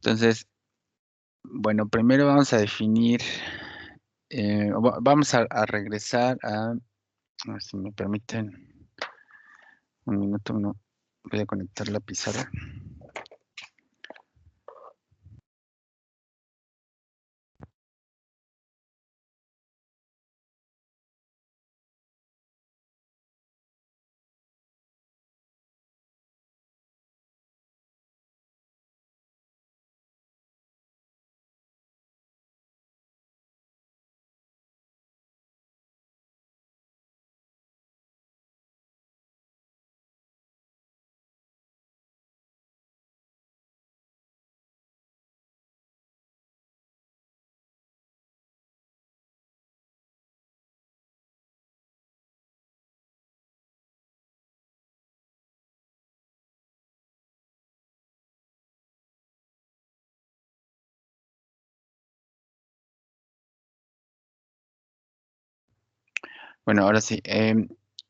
Entonces, bueno, primero vamos a definir, vamos a regresar a ver si me permiten un minuto, voy a conectar la pizarra. Bueno, ahora sí.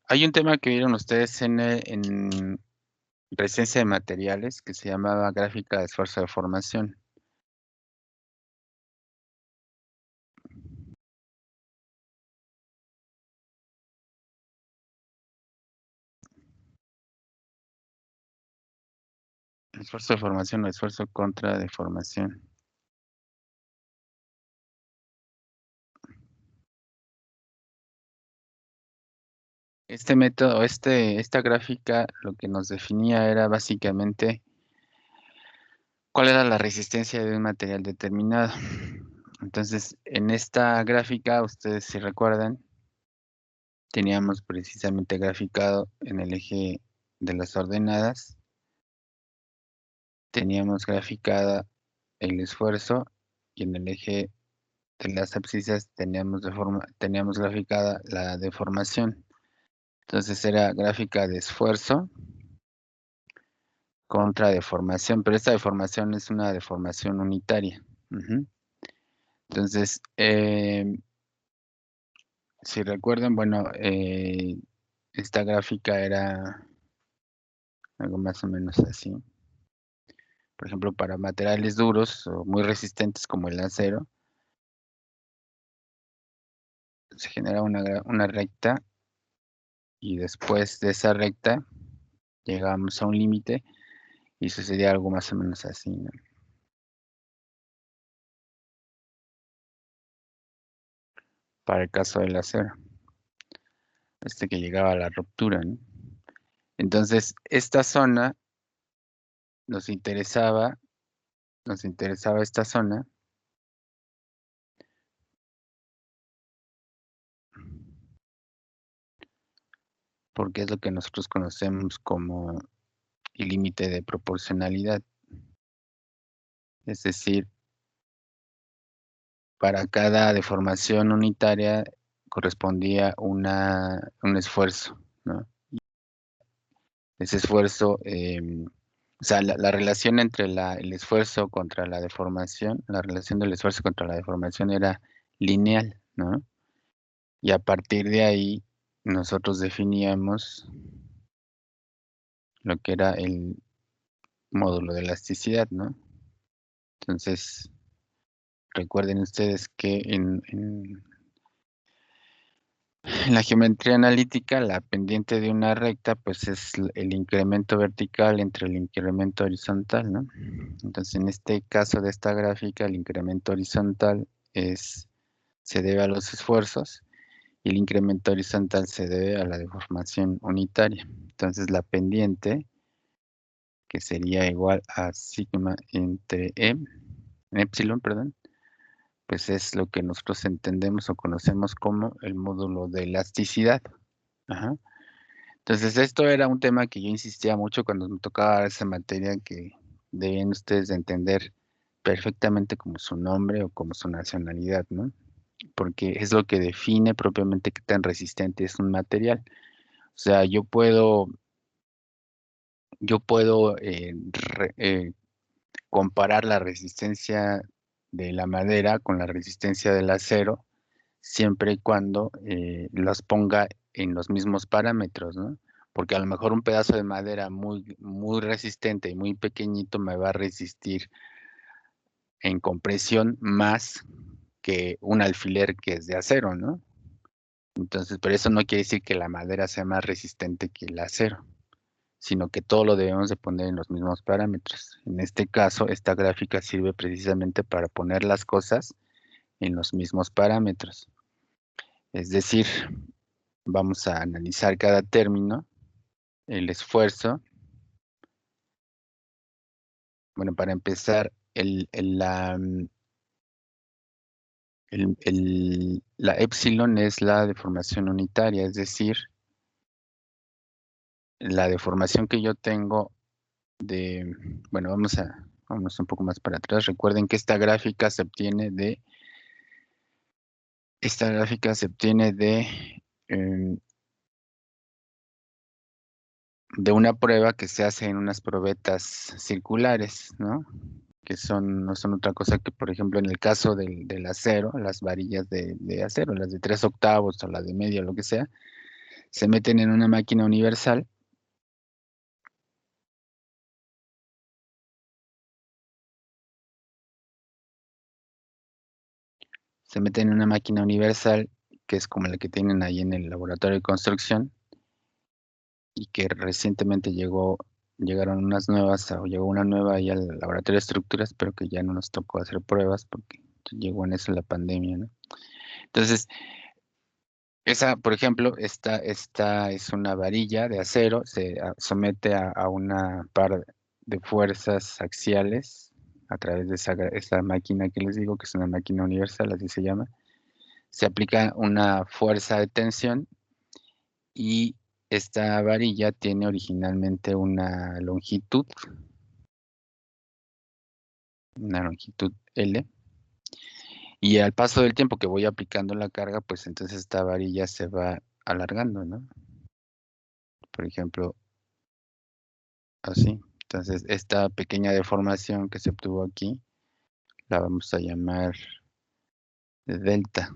Hay un tema que vieron ustedes en resistencia de materiales que se llamaba gráfica de esfuerzo de formación. Esfuerzo de formación o esfuerzo contra deformación. Este método, esta gráfica, lo que nos definía era básicamente cuál era la resistencia de un material determinado. Entonces, en esta gráfica, ustedes si recuerdan, teníamos precisamente graficado en el eje de las ordenadas, teníamos graficada el esfuerzo y en el eje de las abscisas teníamos graficada la deformación. Entonces era gráfica de esfuerzo contra deformación, pero esta deformación es una deformación unitaria. Ujú. Entonces, si recuerdan, bueno, esta gráfica era algo más o menos así. Por ejemplo, para materiales duros o muy resistentes como el acero, se genera una recta y después de esa recta llegamos a un límite y sucedía algo más o menos así, ¿no? Para el caso del acero, que llegaba a la ruptura, ¿no? Entonces, esta zona nos interesaba, nos interesaba esta zona porque es lo que nosotros conocemos como el límite de proporcionalidad. Es decir, para cada deformación unitaria correspondía un esfuerzo, ¿no? Ese esfuerzo, o sea, la relación entre el esfuerzo contra la deformación, la relación del esfuerzo contra la deformación era lineal, ¿no? Y a partir de ahí nosotros definíamos lo que era el módulo de elasticidad, ¿no? Entonces, recuerden ustedes que en la geometría analítica, la pendiente de una recta, pues es el incremento vertical entre el incremento horizontal, ¿no? Entonces, en este caso de esta gráfica, el incremento horizontal se debe a los esfuerzos y el incremento horizontal se debe a la deformación unitaria. Entonces, la pendiente, que sería igual a sigma entre epsilon, perdón, pues es lo que nosotros entendemos o conocemos como el módulo de elasticidad. Ajá. Entonces, esto era un tema que yo insistía mucho cuando me tocaba esa materia que debían ustedes de entender perfectamente como su nombre o como su nacionalidad, ¿no? Porque es lo que define propiamente qué tan resistente es un material. O sea, yo puedo comparar la resistencia de la madera con la resistencia del acero siempre y cuando las ponga en los mismos parámetros, ¿no? Porque a lo mejor un pedazo de madera muy, muy resistente y muy pequeñito me va a resistir en compresión más que un alfiler que es de acero, ¿no? Entonces, pero eso no quiere decir que la madera sea más resistente que el acero, sino que todo lo debemos de poner en los mismos parámetros. En este caso, esta gráfica sirve precisamente para poner las cosas en los mismos parámetros. Es decir, vamos a analizar cada término, el esfuerzo. Bueno, para empezar, la épsilon es la deformación unitaria, es decir, la deformación que yo tengo de, bueno, vamos un poco más para atrás. Recuerden que esta gráfica se obtiene em, de una prueba que se hace en unas probetas circulares, ¿no? Que no son otra cosa que, por ejemplo, en el caso del acero, las varillas de acero, las de 3/8 o las de medio, lo que sea, se meten en una máquina universal. Se meten en una máquina universal que es como la que tienen ahí en el laboratorio de construcción y que recientemente llegaron unas nuevas, o llegó una nueva ahí al laboratorio de estructuras, pero que ya no nos tocó hacer pruebas porque llegó en eso la pandemia, ¿no? Entonces, esa, por ejemplo, esta es una varilla de acero, se somete a una par de fuerzas axiales a través de esa máquina que les digo, que es una máquina universal, así se llama. Se aplica una fuerza de tensión y esta varilla tiene originalmente una longitud L, y al paso del tiempo que voy aplicando la carga, pues entonces esta varilla se va alargando, ¿no? Por ejemplo, así. Entonces, esta pequeña deformación que se obtuvo aquí, la vamos a llamar delta,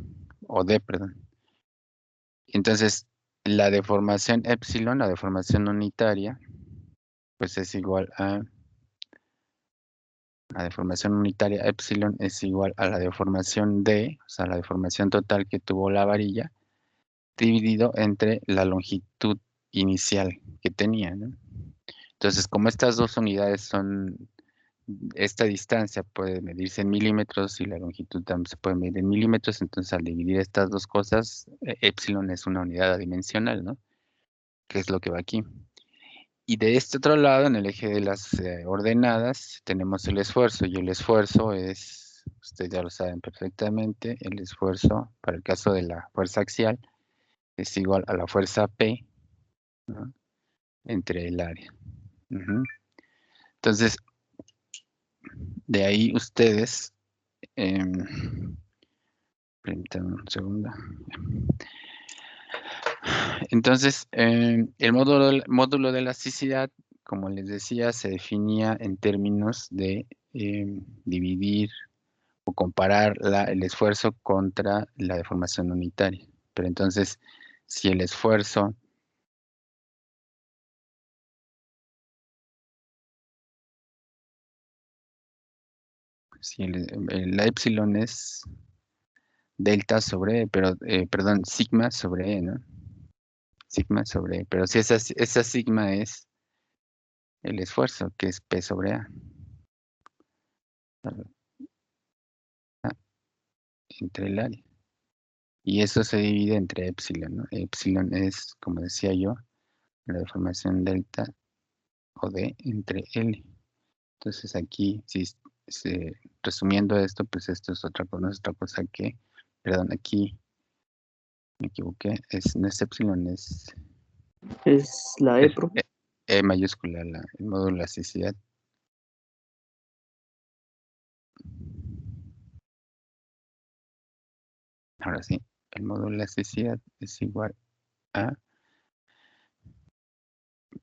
o D, perdón. Entonces, la deformación epsilon, la deformación unitaria, pues es igual a la deformación unitaria epsilon es igual a la deformación D, o sea, la deformación total que tuvo la varilla, dividido entre la longitud inicial que tenía, ¿no? Entonces, como estas dos unidades esta distancia puede medirse en milímetros y la longitud también se puede medir en milímetros, entonces al dividir estas dos cosas, epsilon es una unidad adimensional, ¿no? Que es lo que va aquí. Y de este otro lado, en el eje de las ordenadas, tenemos el esfuerzo, y el esfuerzo es, ustedes ya lo saben perfectamente, el esfuerzo, para el caso de la fuerza axial, es igual a la fuerza P, ¿no? Entre el área. Ujú. Entonces, de ahí ustedes, permítanme un segundo. Entonces, el módulo de elasticidad, como les decía, se definía en términos de dividir o comparar el esfuerzo contra la deformación unitaria. Pero entonces, si el esfuerzo, la épsilon es delta sobre E, pero, perdón, sigma sobre E, ¿no? Sigma sobre E, pero si esa sigma es el esfuerzo, que es P sobre A, ¿no? Entre el área. Y eso se divide entre epsilon, ¿no? Epsilon es, como decía yo, la deformación delta o D entre L. Entonces aquí, resumiendo esto, pues esto es otra cosa, no es otra cosa que, perdón, aquí me equivoqué, no es epsilon, Es la es E, profe. E mayúscula, el módulo de elasticidad. Ahora sí, el módulo de elasticidad es igual a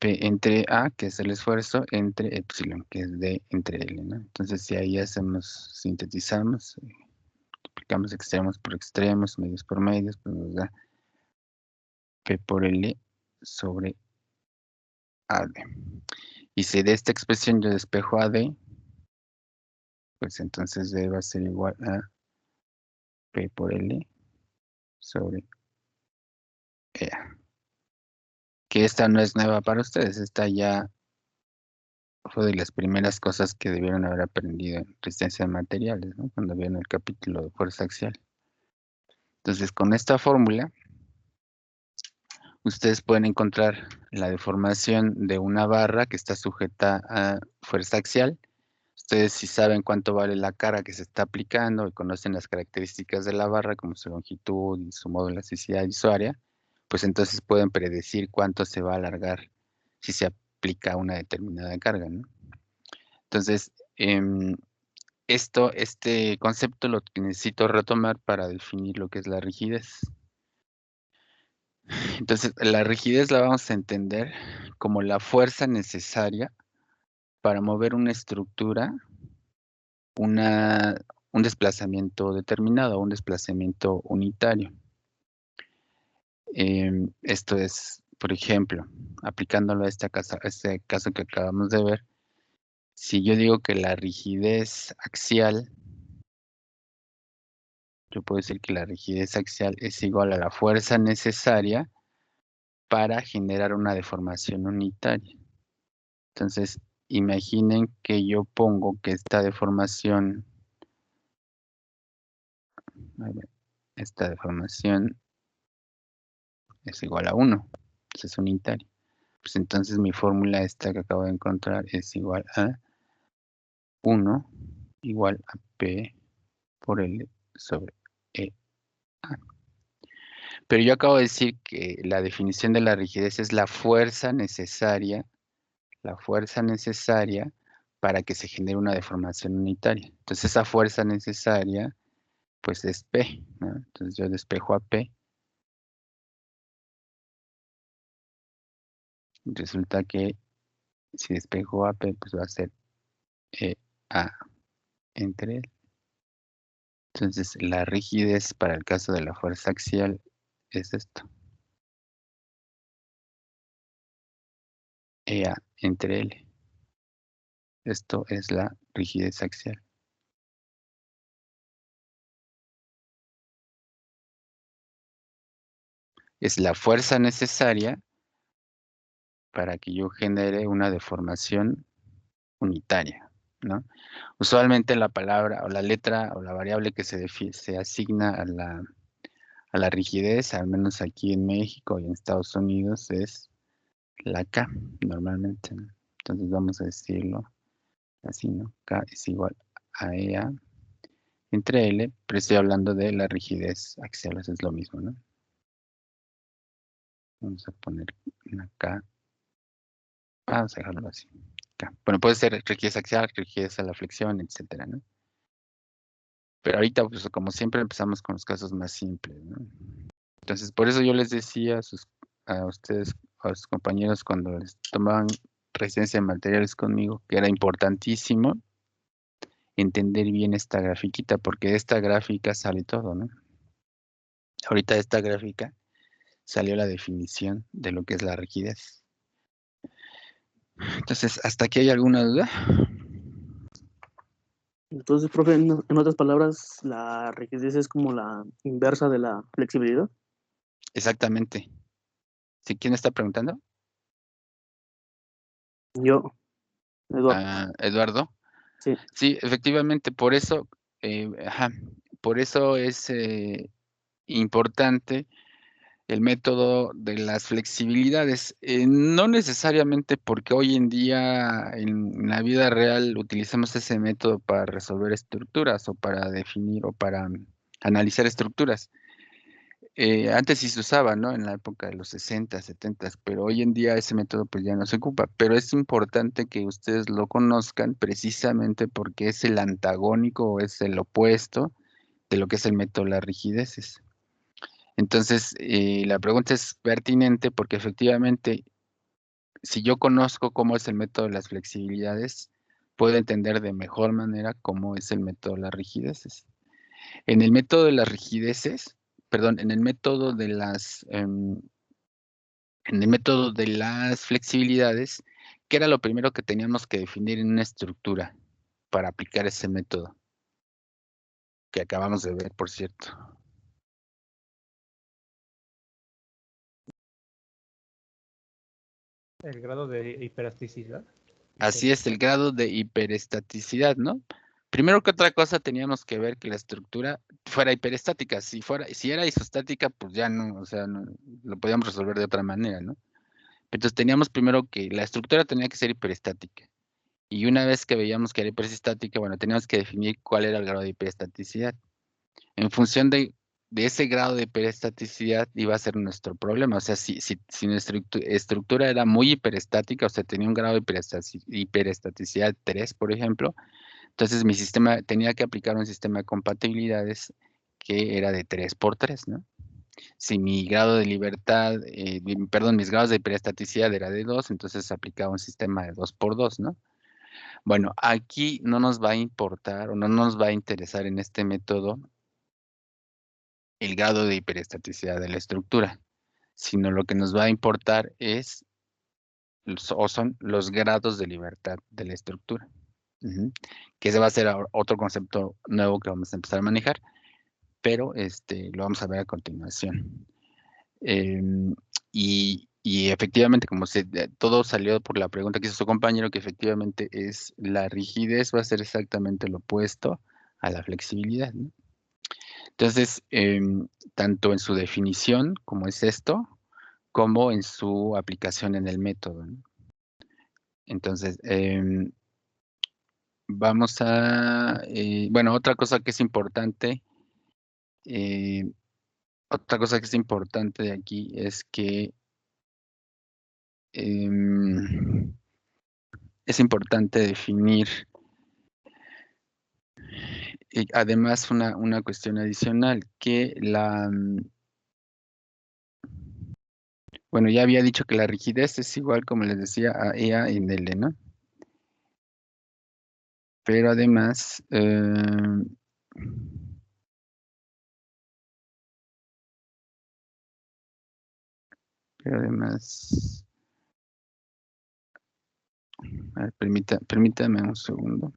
P entre A, que es el esfuerzo, entre epsilon, que es D entre L, ¿no? Entonces, si ahí sintetizamos, multiplicamos extremos por extremos, medios por medios, pues nos da P por L sobre AD. Y si de esta expresión yo despejo AD, pues entonces D va a ser igual a P por L sobre EA. Que esta no es nueva para ustedes, esta ya fue de las primeras cosas que debieron haber aprendido en resistencia de materiales, ¿no? Cuando vieron el capítulo de fuerza axial. Entonces, con esta fórmula, ustedes pueden encontrar la deformación de una barra que está sujeta a fuerza axial. Ustedes si saben cuánto vale la carga que se está aplicando y conocen las características de la barra, como su longitud y su modo de elasticidad y su área, pues entonces pueden predecir cuánto se va a alargar si se aplica una determinada carga, ¿no? Entonces, este concepto lo necesito retomar para definir lo que es la rigidez. Entonces, la rigidez la vamos a entender como la fuerza necesaria para mover una estructura, un desplazamiento determinado, un desplazamiento unitario. Esto es, por ejemplo, aplicándolo a este caso que acabamos de ver, si yo digo que la rigidez axial, yo puedo decir que la rigidez axial es igual a la fuerza necesaria para generar una deformación unitaria. Entonces, imaginen que yo pongo que esta deformación, a ver, esta deformación es igual a 1, es unitaria. Pues entonces mi fórmula esta que acabo de encontrar es igual a 1 igual a P por L sobre E. Pero yo acabo de decir que la definición de la rigidez es la fuerza necesaria para que se genere una deformación unitaria. Entonces esa fuerza necesaria pues es P, ¿no? Entonces yo despejo a P. Resulta que si despejo a P, pues va a ser A entre L. Entonces la rigidez para el caso de la fuerza axial es esto. EA entre L. Esto es la rigidez axial. Es la fuerza necesaria para que yo genere una deformación unitaria, ¿no? Usualmente la palabra o la letra o la variable que se asigna a la rigidez, al menos aquí en México y en Estados Unidos, es la K, normalmente, ¿no? Entonces vamos a decirlo así, ¿no? K es igual a EA entre L, pero estoy hablando de la rigidez axial, eso es lo mismo, ¿no? Vamos a poner una K, vamos a dejarlo así. K. Bueno, puede ser rigidez axial, rigidez a la flexión, etcétera, ¿no? Pero ahorita, pues como siempre, empezamos con los casos más simples, ¿no? Entonces, por eso yo les decía a ustedes, a sus compañeros, cuando les tomaban resistencia de materiales conmigo, que era importantísimo entender bien esta grafiquita, porque de esta gráfica sale todo, ¿no? Ahorita de esta gráfica salió la definición de lo que es la rigidez. Entonces, ¿hasta aquí hay alguna duda? Entonces, profe, en otras palabras, la rigidez es como la inversa de la flexibilidad. Exactamente. ¿Sí? ¿Quién está preguntando? Yo, Eduardo, Ah, Eduardo. sí. Sí, efectivamente, por eso es importante el método de las flexibilidades. No necesariamente porque hoy en día en la vida real utilizamos ese método para resolver estructuras o para definir o para analizar estructuras. Antes sí se usaba, ¿no? En la época de los 60, 70, pero hoy en día ese método pues ya no se ocupa. Pero es importante que ustedes lo conozcan precisamente porque es el antagónico o es el opuesto de lo que es el método de las rigideces. Entonces, la pregunta es pertinente porque efectivamente, si yo conozco cómo es el método de las flexibilidades, puedo entender de mejor manera cómo es el método de las rigideces. En el método de las rigideces, perdón, en el método de las flexibilidades, ¿qué era lo primero que teníamos que definir en una estructura para aplicar ese método que acabamos de ver, por cierto. El grado de hiperelasticidad. Así es, el grado de hiperestaticidad, ¿no? Primero que otra cosa teníamos que ver que la estructura fuera hiperestática. Si era isostática, pues ya no, o sea, no, lo podíamos resolver de otra manera, ¿no? Entonces teníamos primero que la estructura tenía que ser hiperestática. Y una vez que veíamos que era hiperestática, bueno, teníamos que definir cuál era el grado de hiperestaticidad. En función de ese grado de hiperestaticidad iba a ser nuestro problema. O sea, si nuestra estructura era muy hiperestática, o sea, tenía un grado de hiperestaticidad 3, por ejemplo, entonces mi sistema tenía que aplicar un sistema de compatibilidades que era de 3 por 3, ¿no? Si mi grado de libertad, perdón, mis grados de hiperestaticidad era de 2, entonces aplicaba un sistema de 2 por 2, ¿no? Bueno, aquí no nos va a importar o no nos va a interesar en este método el grado de hiperestaticidad de la estructura, sino lo que nos va a importar es o son los grados de libertad de la estructura. Que ese va a ser otro concepto nuevo que vamos a empezar a manejar, pero lo vamos a ver a continuación. Y efectivamente, todo salió por la pregunta que hizo su compañero, que efectivamente es la rigidez va a ser exactamente lo opuesto a la flexibilidad, ¿no? Entonces, tanto en su definición, como es esto, como en su aplicación en el método, ¿no? Entonces, vamos a, bueno, eh, otra cosa que es importante de aquí es que em, es importante definir, además, una cuestión adicional, bueno, ya había dicho que la rigidez es igual, como les decía, a EA en L, ¿no? Pero además, pero además, a ver, permítame un segundo.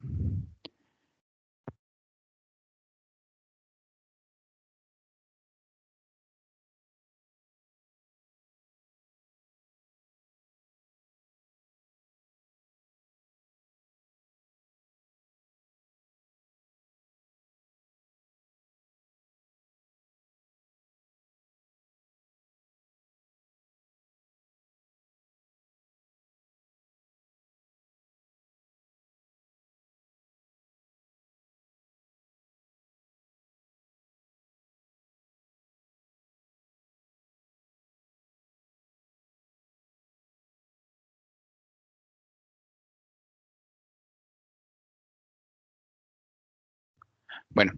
Bueno,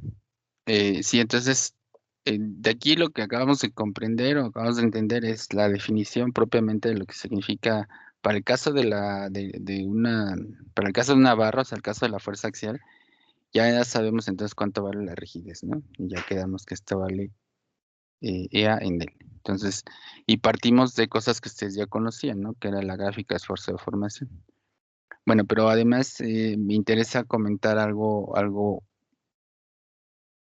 sí, entonces, de aquí lo que acabamos de comprender o acabamos de entender es la definición propiamente de lo que significa para el caso para el caso de una barra, o sea, el caso de la fuerza axial, ya sabemos entonces cuánto vale la rigidez, ¿no? Y ya quedamos que esto vale EA en L. Entonces, y partimos de cosas que ustedes ya conocían, ¿no? Que era la gráfica de esfuerzo de formación. Bueno, pero además me interesa comentar algo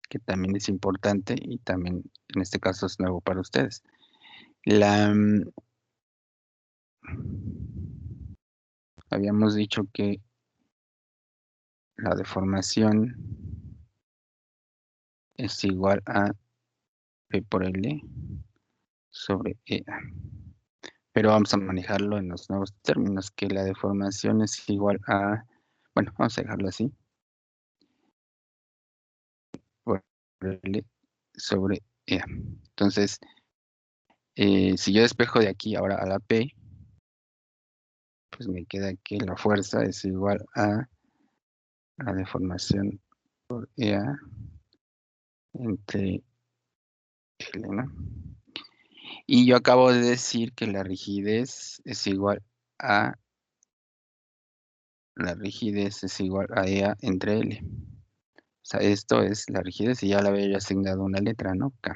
que también es importante y también en este caso es nuevo para ustedes. Habíamos dicho que la deformación es igual a P por L sobre EA. Pero vamos a manejarlo en los nuevos términos, que la deformación es igual a, bueno, vamos a dejarlo así, por L sobre EA. Entonces, si yo despejo de aquí ahora a la P, pues me queda que la fuerza es igual a la deformación por EA entre L, ¿no? Y yo acabo de decir que la rigidez es igual a EA entre L. O sea, esto es la rigidez y ya le había yo asignado una letra, ¿no? K.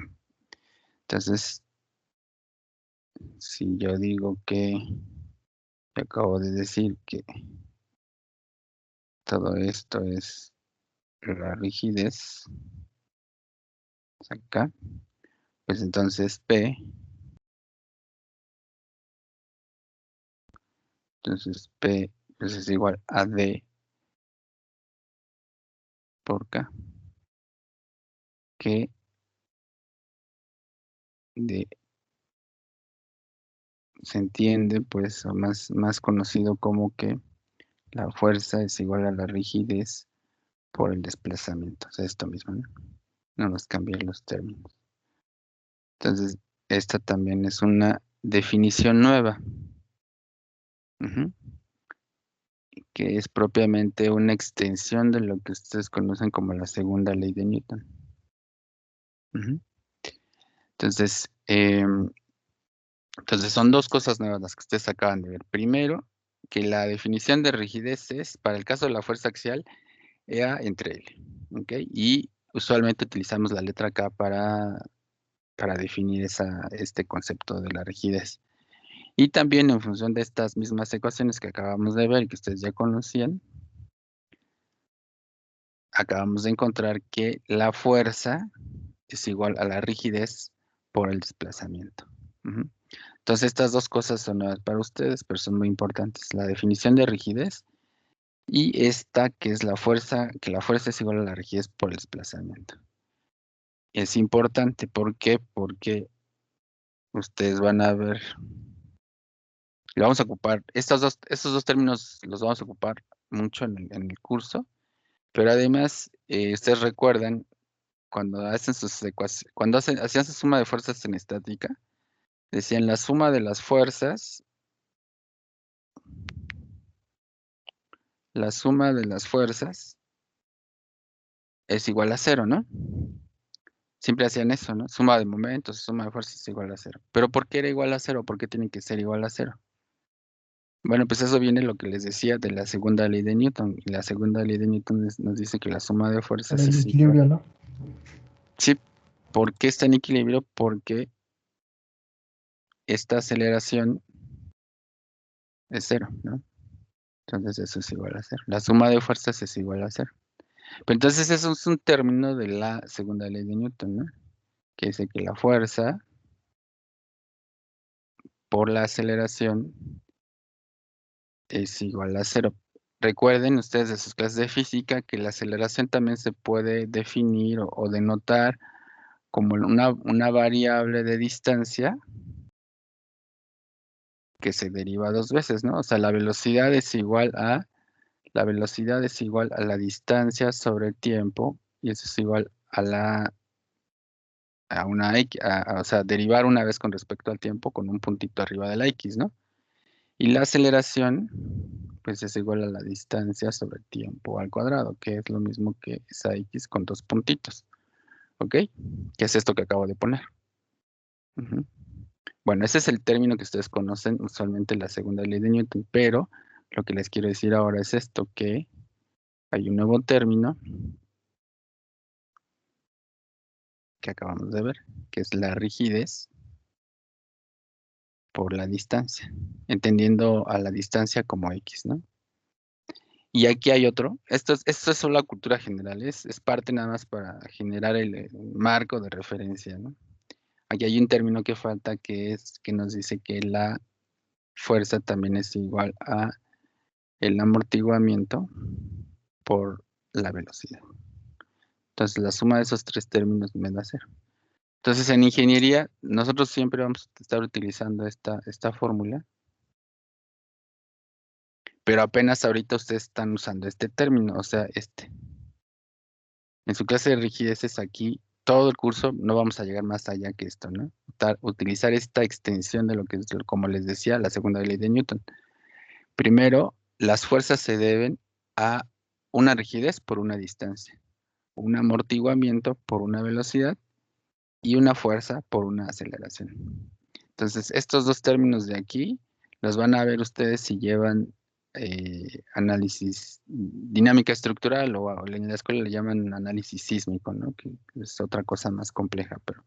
Entonces, si yo digo que, yo acabo de decir que todo esto es la rigidez, acá, pues entonces P, entonces P pues es igual a D por K, que de, se entiende pues, o más conocido como que la fuerza es igual a la rigidez por el desplazamiento, o sea, esto mismo, ¿no? No nos cambian los términos. Entonces, esta también es una definición nueva, ujú, que es propiamente una extensión de lo que ustedes conocen como la segunda ley de Newton. Ujú. Entonces, entonces, son dos cosas nuevas las que ustedes acaban de ver. Primero, que la definición de rigidez es, para el caso de la fuerza axial, EA entre L, ¿ok? Y usualmente utilizamos la letra K para definir este concepto de la rigidez. Y también en función de estas mismas ecuaciones que acabamos de ver y que ustedes ya conocían, acabamos de encontrar que la fuerza es igual a la rigidez por el desplazamiento. Ujú. Entonces estas dos cosas son nuevas para ustedes, pero son muy importantes. La definición de rigidez y esta que es la fuerza, que la fuerza es igual a la rigidez por el desplazamiento. Es importante, ¿por qué? Porque ustedes van a ver, lo vamos a ocupar, estos dos términos los vamos a ocupar mucho en el curso, pero además, ustedes recuerdan cuando hacen sus ecuaciones, cuando hacían su suma de fuerzas en estática, decían la suma de las fuerzas, la suma de las fuerzas es igual a cero, ¿no? Siempre hacían eso, ¿no? Suma de momentos, suma de fuerzas es igual a cero. ¿Pero por qué era igual a cero? ¿Por qué tiene que ser igual a cero? Bueno, pues eso viene lo que les decía de la segunda ley de Newton. Y la segunda ley de Newton nos dice que la suma de Por fuerzas el es igual. equilibrio, ¿no? Sí, ¿por qué está en equilibrio? Porque esta aceleración es cero, ¿no? Entonces eso es igual a cero. La suma de fuerzas es igual a cero. Pero entonces eso es un término de la segunda ley de Newton, ¿no? Que dice que la fuerza por la aceleración es igual a cero. Recuerden ustedes de sus clases de física que la aceleración también se puede definir o denotar como una variable de distancia que se deriva dos veces, ¿no? O sea, la velocidad es igual a la distancia sobre el tiempo y eso es igual a una X, o sea, derivar una vez con respecto al tiempo con un puntito arriba de la X, ¿no? Y la aceleración, pues es igual a la distancia sobre el tiempo al cuadrado, que es lo mismo que esa X con dos puntitos, ¿ok? Que es esto que acabo de poner. Ujú. Bueno, ese es el término que ustedes conocen, usualmente la segunda ley de Newton, pero lo que les quiero decir ahora es esto, que hay un nuevo término que acabamos de ver, que es la rigidez por la distancia, entendiendo a la distancia como X, ¿no? Y aquí hay otro, esto es solo la cultura general, es parte nada más para generar el marco de referencia, ¿no? Aquí hay un término que falta que es que nos dice que la fuerza también es igual a el amortiguamiento por la velocidad. Entonces la suma de esos tres términos me da cero. Entonces en ingeniería nosotros siempre vamos a estar utilizando esta fórmula, pero apenas ahorita ustedes están usando este término, o sea, este. En su clase de rigideces aquí, todo el curso no vamos a llegar más allá que esto, ¿no? Utilizar esta extensión de lo que es, como les decía, la segunda ley de Newton. Primero, las fuerzas se deben a una rigidez por una distancia, un amortiguamiento por una velocidad y una fuerza por una aceleración. Entonces, estos dos términos de aquí los van a ver ustedes si llevan análisis dinámica estructural o en la escuela le llaman análisis sísmico, ¿no? Que es otra cosa más compleja, pero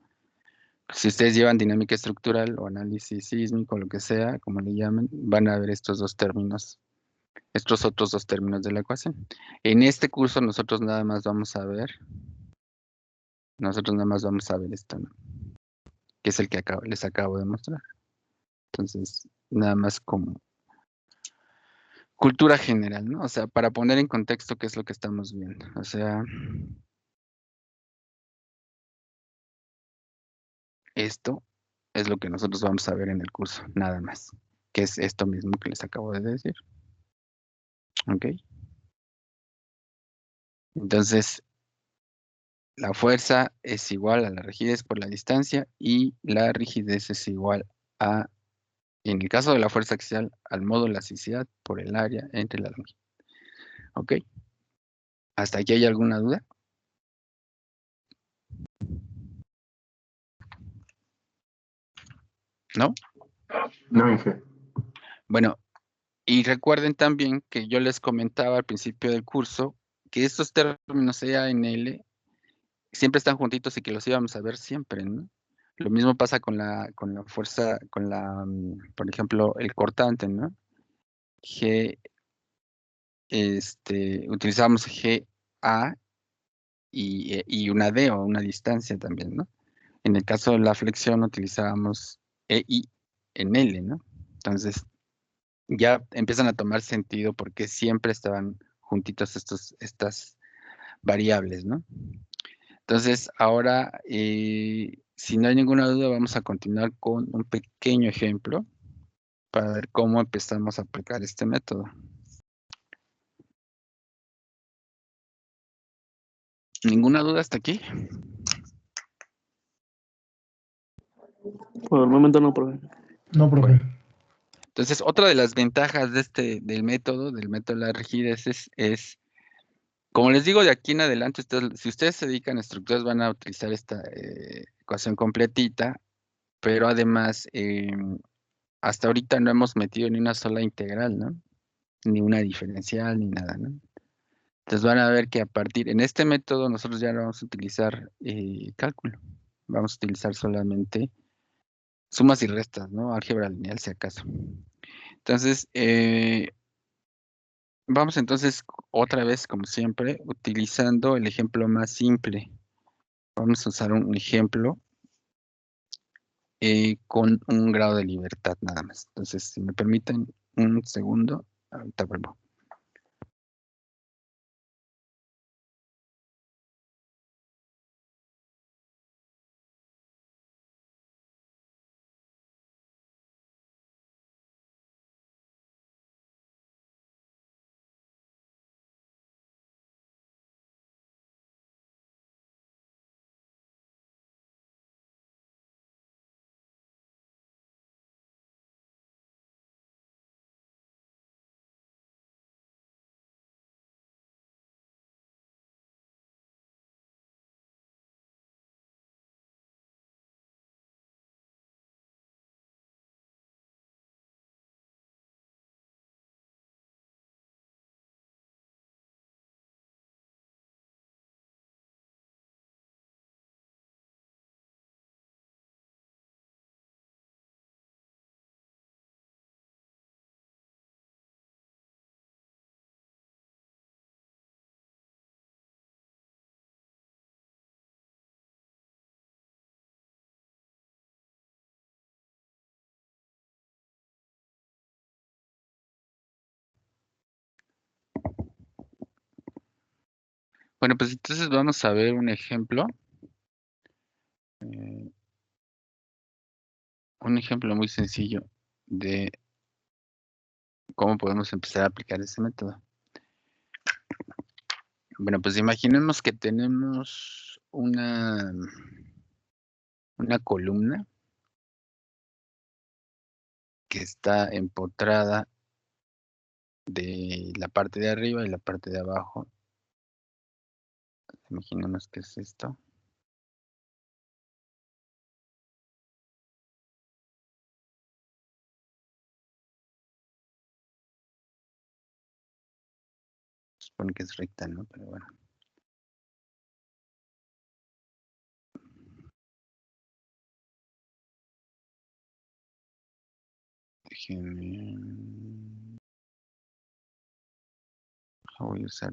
si ustedes llevan dinámica estructural o análisis sísmico, lo que sea, como le llaman, van a ver estos dos términos estos otros dos términos de la ecuación. En este curso nosotros nada más vamos a ver esto, ¿no? Que es el que les acabo de mostrar. Entonces, nada más como cultura general, ¿no? O sea, para poner en contexto qué es lo que estamos viendo. O sea, esto es lo que nosotros vamos a ver en el curso, nada más, que es esto mismo que les acabo de decir. ¿Ok? Entonces, la fuerza es igual a la rigidez por la distancia y la rigidez es igual a, en el caso de la fuerza axial, al módulo de elasticidad por el área entre la longitud. ¿Ok? ¿Hasta aquí hay alguna duda? ¿No? No, Inge. Bueno, y recuerden también que yo les comentaba al principio del curso que estos términos E, A, en L siempre están juntitos y que los íbamos a ver siempre, ¿no? Lo mismo pasa con la fuerza, por ejemplo, el cortante, ¿no? G, utilizamos GA y una D o una distancia también, ¿no? En el caso de la flexión utilizábamos EI en L, ¿no? Entonces, ya empiezan a tomar sentido porque siempre estaban juntitos estas variables, ¿no? Entonces, ahora, si no hay ninguna duda, vamos a continuar con un pequeño ejemplo para ver cómo empezamos a aplicar este método. ¿Ninguna duda hasta aquí? Por el momento no, profe. No, profe. Bueno, entonces, otra de las ventajas del método de la rigidez es, como les digo, de aquí en adelante, si ustedes se dedican a estructuras, van a utilizar esta ecuación completita, pero además, hasta ahorita no hemos metido ni una sola integral, ¿no? Ni una diferencial, ni nada, ¿no? Entonces van a ver que en este método nosotros ya no vamos a utilizar cálculo. Vamos a utilizar solamente sumas y restas, ¿no? Álgebra lineal, si acaso. Entonces, vamos entonces otra vez, como siempre, utilizando el ejemplo más simple. Vamos a usar un ejemplo con un grado de libertad nada más. Entonces, si me permiten un segundo, ahorita vuelvo. Bueno, pues entonces vamos a ver un ejemplo. eh, un ejemplo muy sencillo de cómo podemos empezar a aplicar ese método. Bueno, pues imaginemos que tenemos una columna que está empotrada de la parte de arriba y la parte de abajo. Imaginemos que es esto. Supone que es recta, ¿no? Pero bueno. Déjenme. Voy a usar.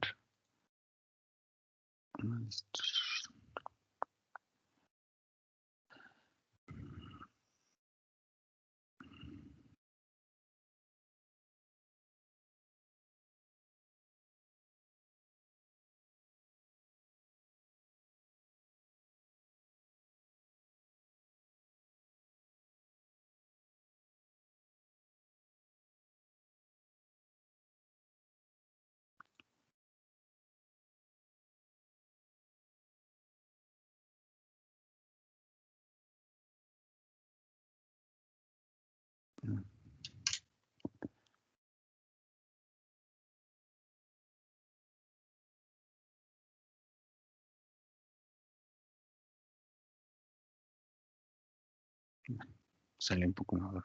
Sale un poco mejor.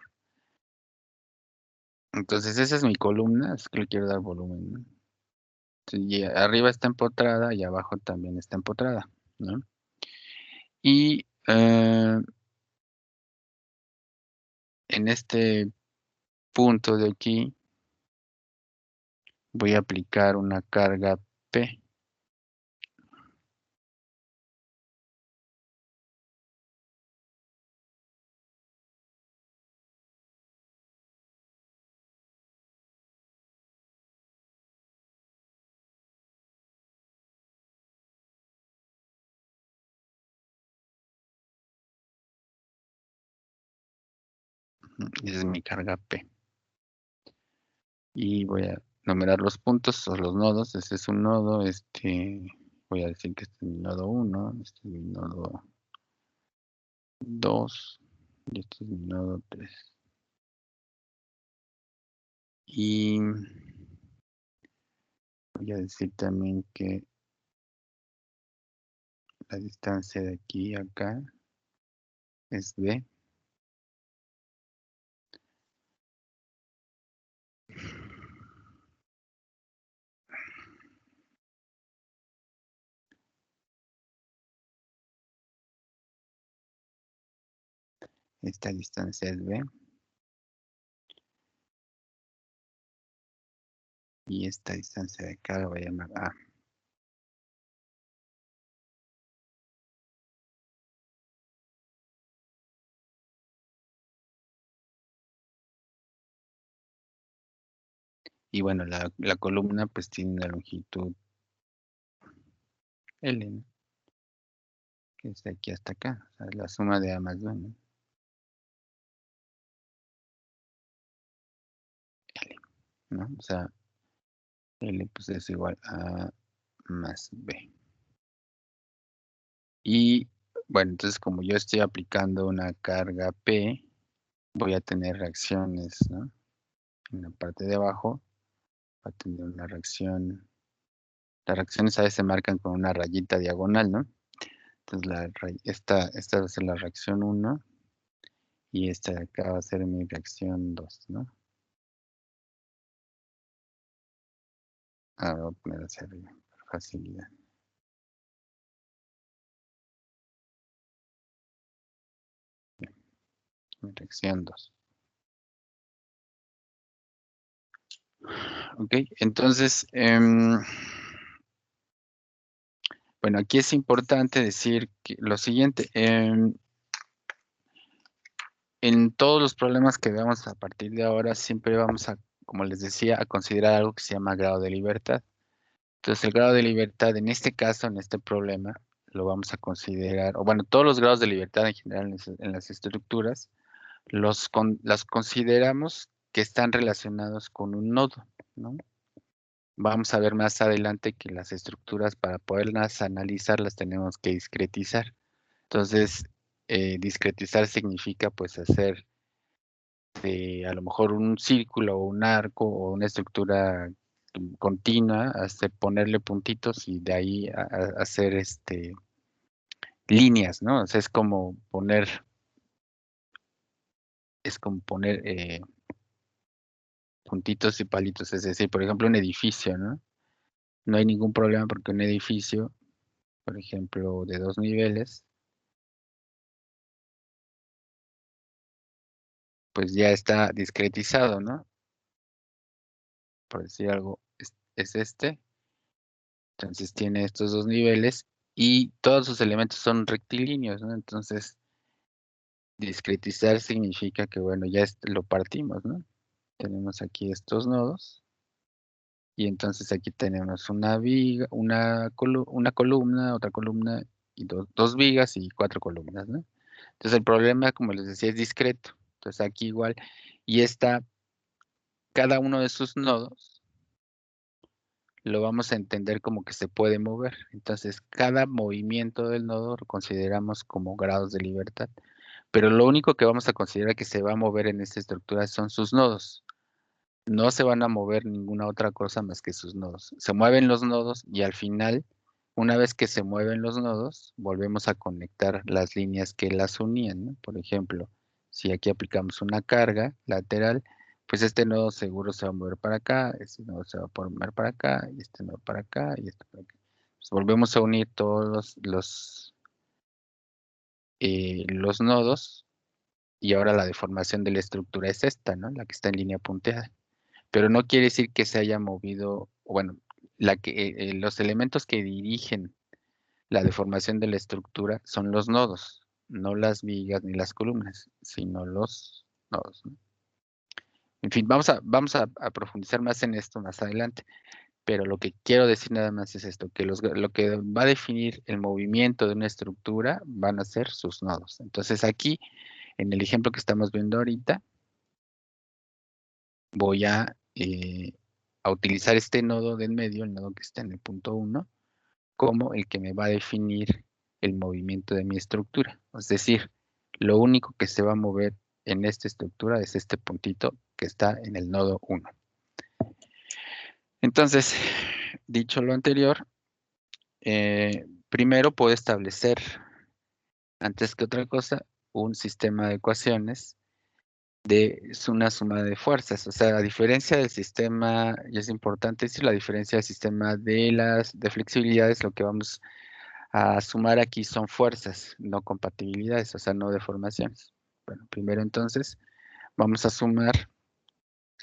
Entonces esa es mi columna, es que le quiero dar volumen, ¿no? Y arriba está empotrada y abajo también está empotrada, ¿no? Y en este punto de aquí voy a aplicar una carga P. Esa es mi carga P. Y voy a numerar los puntos o los nodos. Este es un nodo, voy a decir que este es mi nodo 1, este es mi nodo 2 y este es mi nodo 3. Y voy a decir también que la distancia de aquí a acá es B. Esta distancia es B. Y esta distancia de acá la voy a llamar A. Y bueno, la columna pues tiene una longitud L, ¿no? Que es de aquí hasta acá. O sea, la suma de A más B, ¿no? L, ¿no? O sea, L pues es igual a más B. Y bueno, entonces como yo estoy aplicando una carga P, voy a tener reacciones, ¿no? En la parte de abajo va a tener una reacción. Las reacciones a veces se marcan con una rayita diagonal, ¿no? Entonces esta va a ser la reacción 1 y esta de acá va a ser mi reacción 2, ¿no? Ahora voy a poner hacia arriba, por facilidad. Mi reacción 2. Ok, entonces, bueno, aquí es importante decir que lo siguiente. En todos los problemas que veamos a partir de ahora, siempre vamos a, como les decía, a considerar algo que se llama grado de libertad. Entonces, el grado de libertad, en este caso, en este problema, lo vamos a considerar, o bueno, todos los grados de libertad en general en las estructuras, las consideramos que están relacionados con un nodo, ¿no? Vamos a ver más adelante que las estructuras, para poderlas analizar, las tenemos que discretizar. Entonces, discretizar significa, pues, hacer a lo mejor un círculo o un arco o una estructura continua, hasta ponerle puntitos y de ahí hacer líneas, ¿no? O sea, es como poner puntitos y palitos, es decir, por ejemplo, un edificio, ¿no? No hay ningún problema porque un edificio, por ejemplo, de 2 niveles, pues ya está discretizado, ¿no? Por decir algo, es este. Entonces tiene estos dos niveles y todos sus elementos son rectilíneos, ¿no? Entonces, discretizar significa que, bueno, ya lo partimos, ¿no? Tenemos aquí estos nodos y entonces aquí tenemos una viga, una columna, otra columna y dos vigas y cuatro columnas, ¿no? Entonces el problema, como les decía, es discreto. Entonces aquí igual, y cada uno de sus nodos lo vamos a entender como que se puede mover. Entonces cada movimiento del nodo lo consideramos como grados de libertad. Pero lo único que vamos a considerar que se va a mover en esta estructura son sus nodos. No se van a mover ninguna otra cosa más que sus nodos. Se mueven los nodos y al final, una vez que se mueven los nodos, volvemos a conectar las líneas que las unían, ¿no? Por ejemplo, si aquí aplicamos una carga lateral, pues este nodo seguro se va a mover para acá, este nodo se va a mover para acá, y este nodo para acá, y este para acá. Pues volvemos a unir todos los nodos y ahora la deformación de la estructura es esta, ¿no? La que está en línea punteada. Pero no quiere decir que se haya movido, o bueno, los elementos que dirigen la deformación de la estructura son los nodos, no las vigas ni las columnas, sino los nodos, ¿no? En fin, vamos a profundizar más en esto más adelante, pero lo que quiero decir nada más es esto, que lo que va a definir el movimiento de una estructura van a ser sus nodos. Entonces aquí, en el ejemplo que estamos viendo ahorita, voy a utilizar este nodo de en medio, el nodo que está en el punto 1, como el que me va a definir el movimiento de mi estructura. Es decir, lo único que se va a mover en esta estructura es este puntito que está en el nodo 1. Entonces, dicho lo anterior, primero puedo establecer, antes que otra cosa, un sistema de ecuaciones es una suma de fuerzas. O sea, a diferencia del sistema, y es importante decir, la diferencia del sistema de flexibilidades, lo que vamos a sumar aquí son fuerzas, no compatibilidades, o sea, no deformaciones. Bueno, primero entonces vamos a sumar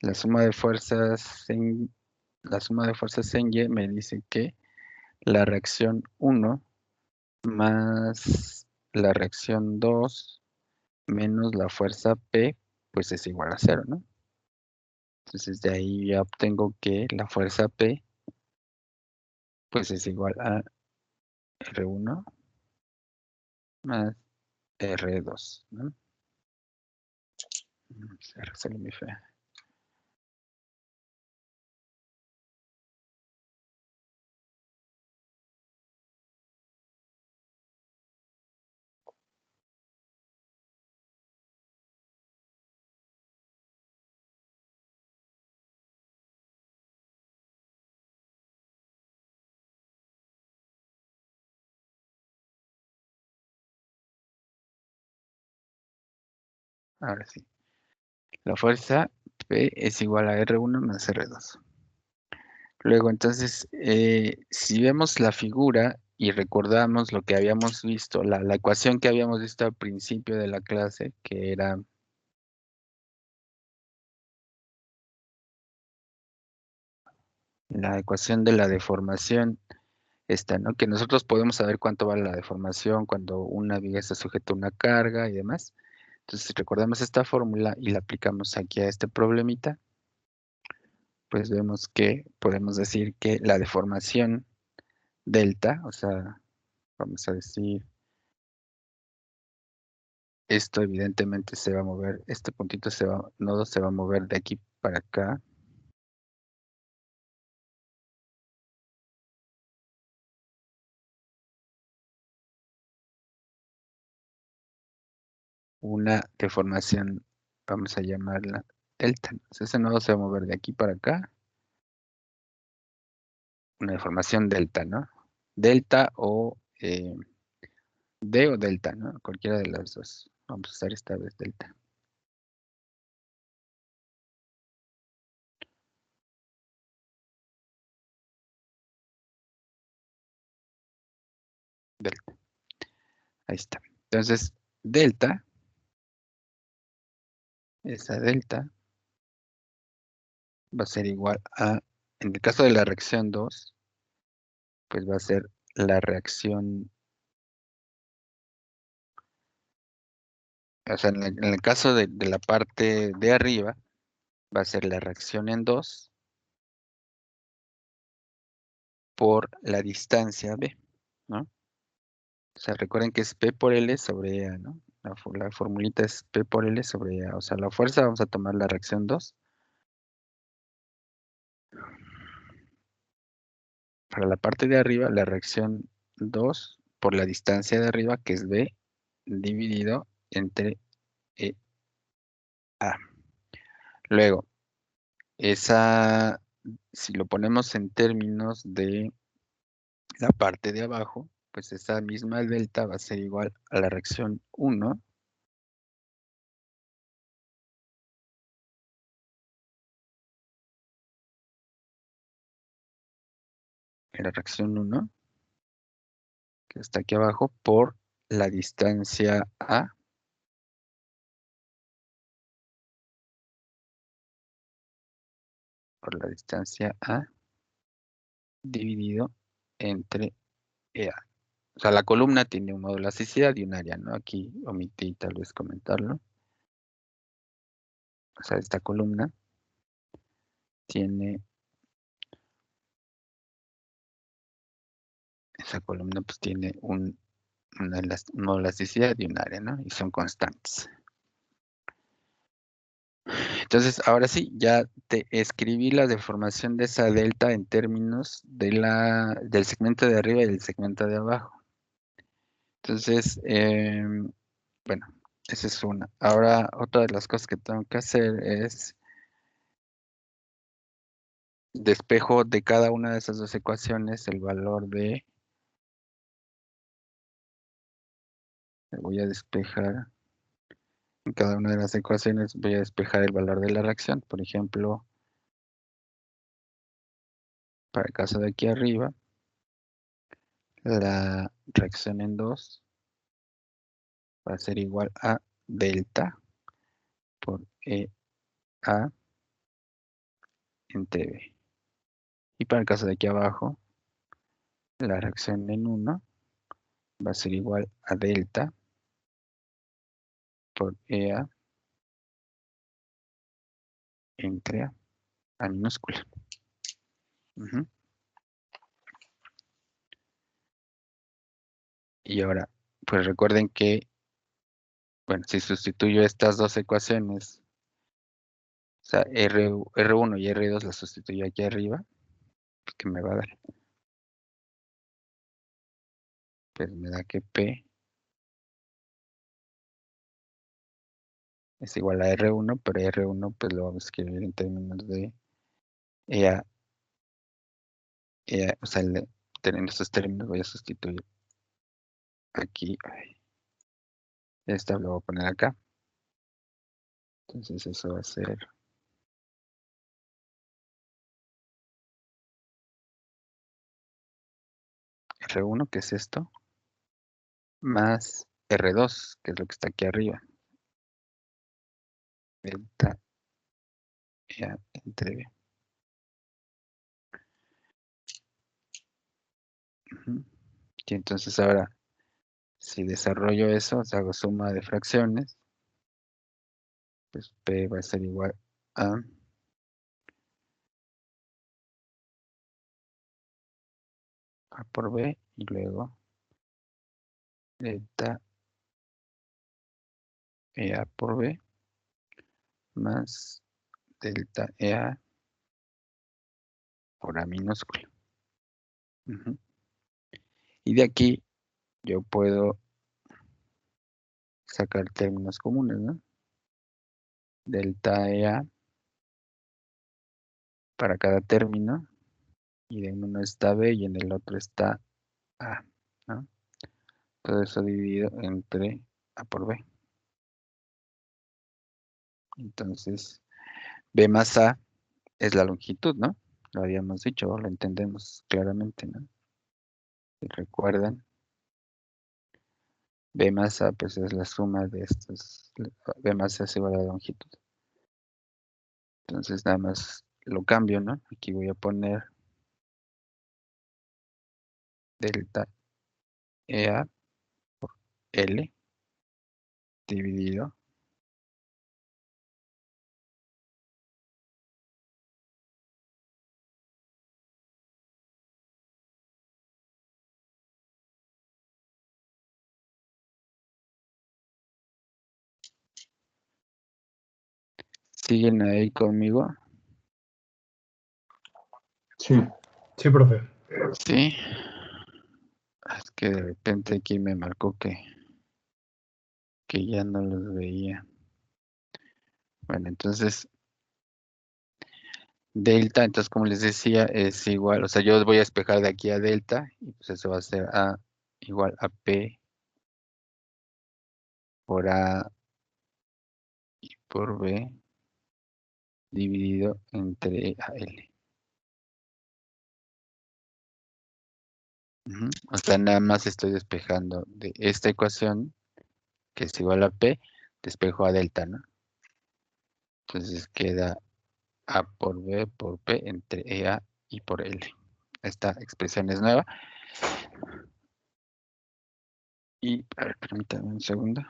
la suma de fuerzas en Y me dice que la reacción 1 más la reacción 2 menos la fuerza P, pues es igual a 0, ¿no? Entonces de ahí ya obtengo que la fuerza P pues es igual a R1 más R2, ¿no? R sale muy fea. Ahora sí. La fuerza P es igual a R1 más R2. Luego, entonces, si vemos la figura y recordamos lo que habíamos visto, la ecuación que habíamos visto al principio de la clase, que era la ecuación de la deformación, esta, ¿no? Que nosotros podemos saber cuánto vale la deformación cuando una viga está sujeta a una carga y demás. Entonces, si recordamos esta fórmula y la aplicamos aquí a este problemita, pues vemos que podemos decir que la deformación delta, o sea, vamos a decir, esto evidentemente se va a mover, este puntito nodo se va a mover de aquí para acá. Una deformación, vamos a llamarla delta. Entonces ese nodo se va a mover de aquí para acá. Una deformación delta, ¿no? Delta o D o delta, ¿no? Cualquiera de las dos. Vamos a usar esta vez delta. Delta. Ahí está. Entonces, delta, esa delta va a ser igual a, en el caso de la reacción 2, pues va a ser la reacción, o sea, en el caso de la parte de arriba, va a ser la reacción en 2 por la distancia B, ¿no? O sea, recuerden que es P por L sobre A, ¿no? La formulita es P por L sobre A. O sea, la fuerza vamos a tomar la reacción 2. Para la parte de arriba, la reacción 2 por la distancia de arriba, que es B, dividido entre A. Luego, si lo ponemos en términos de la parte de abajo, pues esa misma delta va a ser igual a la reacción 1 la reacción 1, que está aquí abajo, por la distancia A, dividido entre EA. O sea, la columna tiene un modo de elasticidad y un área, ¿no? Aquí omití tal vez comentarlo. O sea, esta columna tiene, esa columna pues tiene un modo de elasticidad y un área, ¿no? Y son constantes. Entonces, ahora sí, ya te escribí la deformación de esa delta en términos del segmento de arriba y del segmento de abajo. Entonces, bueno, esa es una. Ahora, otra de las cosas que tengo que hacer es despejo de cada una de esas dos ecuaciones el valor de... Voy a despejar en cada una de las ecuaciones, voy a despejar el valor de la reacción. Por ejemplo, para el caso de aquí arriba, la reacción en 2 va a ser igual a delta por EA entre B. Y para el caso de aquí abajo, la reacción en 1 va a ser igual a delta por EA entre A minúscula. Ujú. Y ahora, pues recuerden que, bueno, si sustituyo estas dos ecuaciones, o sea, R1 y R2 las sustituyo aquí arriba, pues, ¿qué me va a dar? Pues me da que P es igual a R1, pero R1 pues lo vamos a escribir en términos de EA, o sea, en estos términos voy a sustituir aquí, esta lo voy a poner acá, entonces eso va a ser R1, que es esto, más R2, que es lo que está aquí arriba, delta EA entre B. Ujú. Y entonces ahora, si desarrollo eso, o sea, hago suma de fracciones, pues P va a ser igual a A por B y luego delta EA por B más delta EA por A minúscula. Ujú. Y de aquí yo puedo sacar términos comunes, ¿no? Delta EA para cada término y en uno está B y en el otro está A, ¿no? Todo eso dividido entre A por B. Entonces, B más A es la longitud, ¿no? Lo habíamos dicho, lo entendemos claramente, ¿no? Si recuerdan, B más A pues es la suma de estos, B más A es igual a la longitud. Entonces nada más lo cambio, ¿no? Aquí voy a poner delta EA por L dividido ¿siguen ahí conmigo? Sí. Sí, profe. Sí. Es que de repente aquí me marcó que ya no los veía. Bueno, entonces delta, entonces como les decía, es igual, o sea, yo voy a despejar de aquí a delta, y pues eso va a ser A igual a P por A y por B dividido entre E a L. O sea, nada más estoy despejando de esta ecuación, que es igual a P, despejo a delta, ¿no? Entonces queda A por B por P entre EA y por L. Esta expresión es nueva. Y, a ver, permítanme un segundo.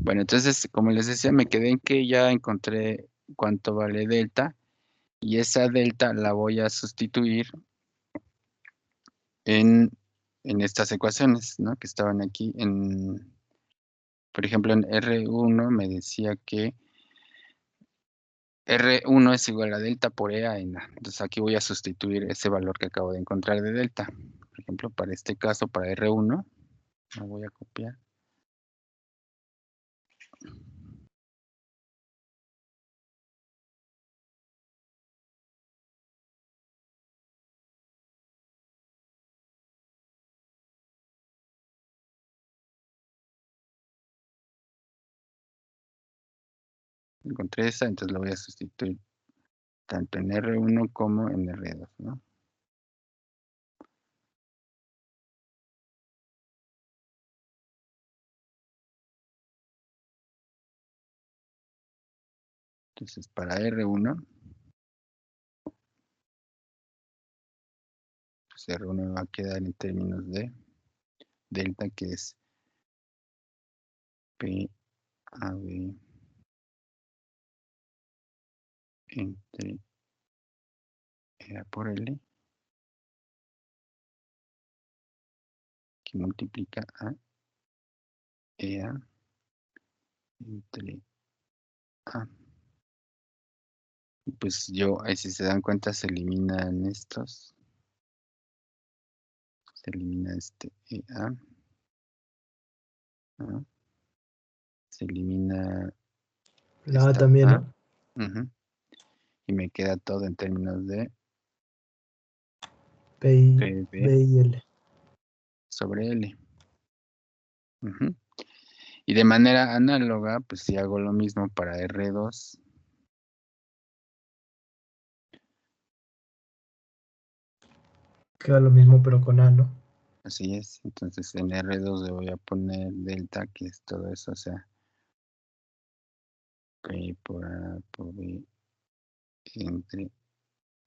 Bueno, entonces, como les decía, me quedé en que ya encontré cuánto vale delta y esa delta la voy a sustituir en estas ecuaciones, ¿no? Que estaban aquí por ejemplo, en R1 me decía que R1 es igual a delta por EA en A. Entonces aquí voy a sustituir ese valor que acabo de encontrar de delta. Por ejemplo, para este caso, para R1, lo voy a copiar. Encontré esa, entonces lo voy a sustituir tanto en R1 como en R2, ¿no? Entonces, para R1, pues R1 me va a quedar en términos de delta, que es P a B entre EA por L, que multiplica a EA entre A. Y pues ahí si se dan cuenta, se eliminan estos. Se elimina este EA. ¿No? Se elimina La A esta también, A. ¿no? Ujú. Y me queda todo en términos de B PB y L. sobre L. Ujú. Y de manera análoga, pues si hago lo mismo para R2, Queda lo mismo, pero con A, ¿no? así es. Entonces en R2 le voy a poner delta, que es todo eso, o sea, P por A por B entre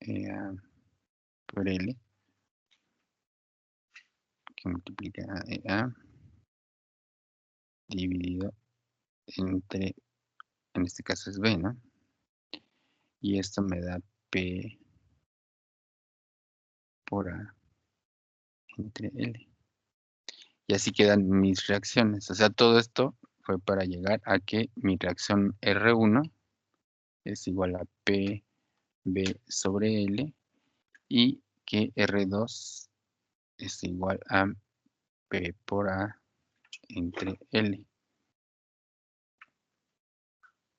EA por L, que multiplica a EA, dividido entre, en este caso es B, ¿no? Y esto me da P por A entre L. Y así quedan mis reacciones. O sea, todo esto fue para llegar a que mi reacción R1 es igual a PB sobre L y que R2 es igual a P por A entre L.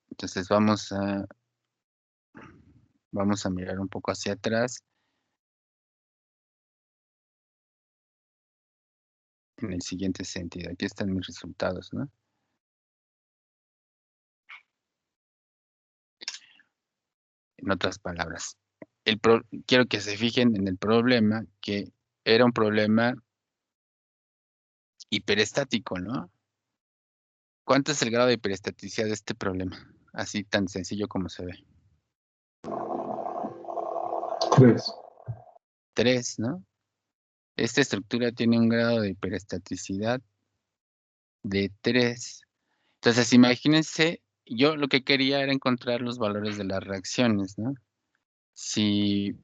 Entonces vamos a mirar un poco hacia atrás en el siguiente sentido. Aquí están mis resultados, ¿no? En otras palabras, quiero que se fijen en el problema, que era un problema hiperestático, ¿no? ¿Cuánto es el grado de hiperestaticidad de este problema? Así tan sencillo como se ve. 3. 3, ¿no? Esta estructura tiene un grado de hiperestaticidad de 3. Entonces, imagínense, yo lo que quería era encontrar los valores de las reacciones, ¿no? Si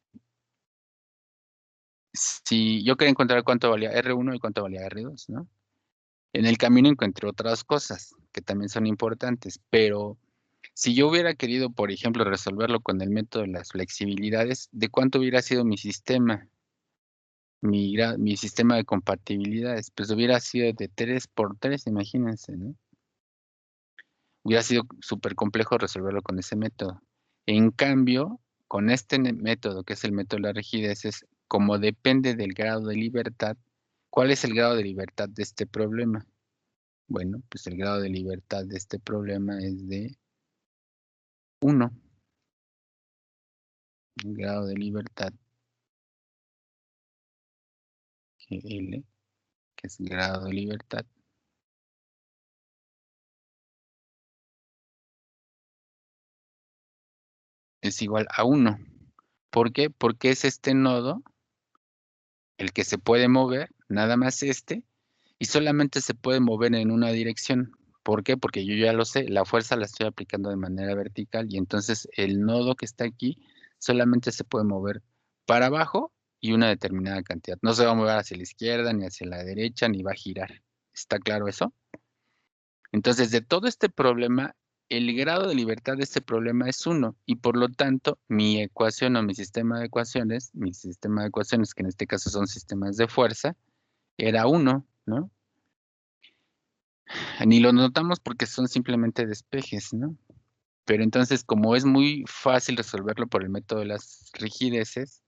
yo quería encontrar cuánto valía R1 y cuánto valía R2, ¿no? En el camino encontré otras cosas que también son importantes, pero si yo hubiera querido, por ejemplo, resolverlo con el método de las flexibilidades, ¿de cuánto hubiera sido mi sistema? Mi sistema de compatibilidades, pues hubiera sido de 3 por 3, imagínense, ¿no? Hubiera sido súper complejo resolverlo con ese método. En cambio, con este método, que es el método de las rigideces, como depende del grado de libertad, ¿cuál es el grado de libertad de este problema? Bueno, pues el grado de libertad de este problema es de 1. El grado de libertad L, que es el grado de libertad, es igual a 1. ¿Por qué? Porque es este nodo el que se puede mover, nada más este, y solamente se puede mover en una dirección. ¿Por qué? Porque yo ya lo sé, la fuerza la estoy aplicando de manera vertical y entonces el nodo que está aquí solamente se puede mover para abajo y una determinada cantidad. No se va a mover hacia la izquierda, ni hacia la derecha, ni va a girar. ¿Está claro eso? Entonces, de todo este problema, el grado de libertad de este problema es 1 y por lo tanto mi ecuación o mi sistema de ecuaciones, que en este caso son sistemas de fuerza, era 1, ¿no? Ni lo notamos porque son simplemente despejes, ¿no? Pero entonces, como es muy fácil resolverlo por el método de las rigideces,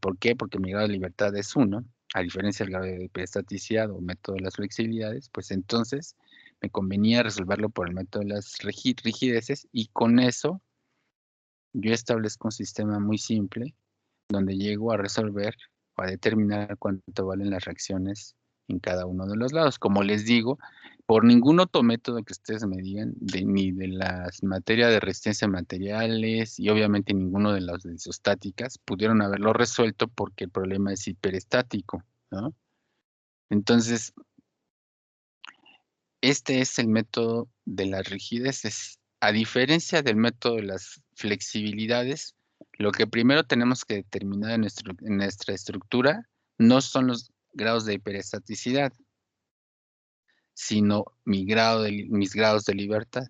¿por qué? Porque mi grado de libertad es 1, a diferencia del grado de hiperestaticidad o método de las flexibilidades, pues entonces me convenía resolverlo por el método de las rigideces y con eso yo establezco un sistema muy simple donde llego a resolver o a determinar cuánto valen las reacciones en cada uno de los lados. Como les digo, por ningún otro método que ustedes me digan, ni de las materias de resistencia a materiales y obviamente ninguno de las de isostáticas, pudieron haberlo resuelto porque el problema es hiperestático, ¿no? Entonces, este es el método de las rigideces. A diferencia del método de las flexibilidades, lo que primero tenemos que determinar en nuestra estructura no son los grados de hiperestaticidad, sino mis grados de libertad.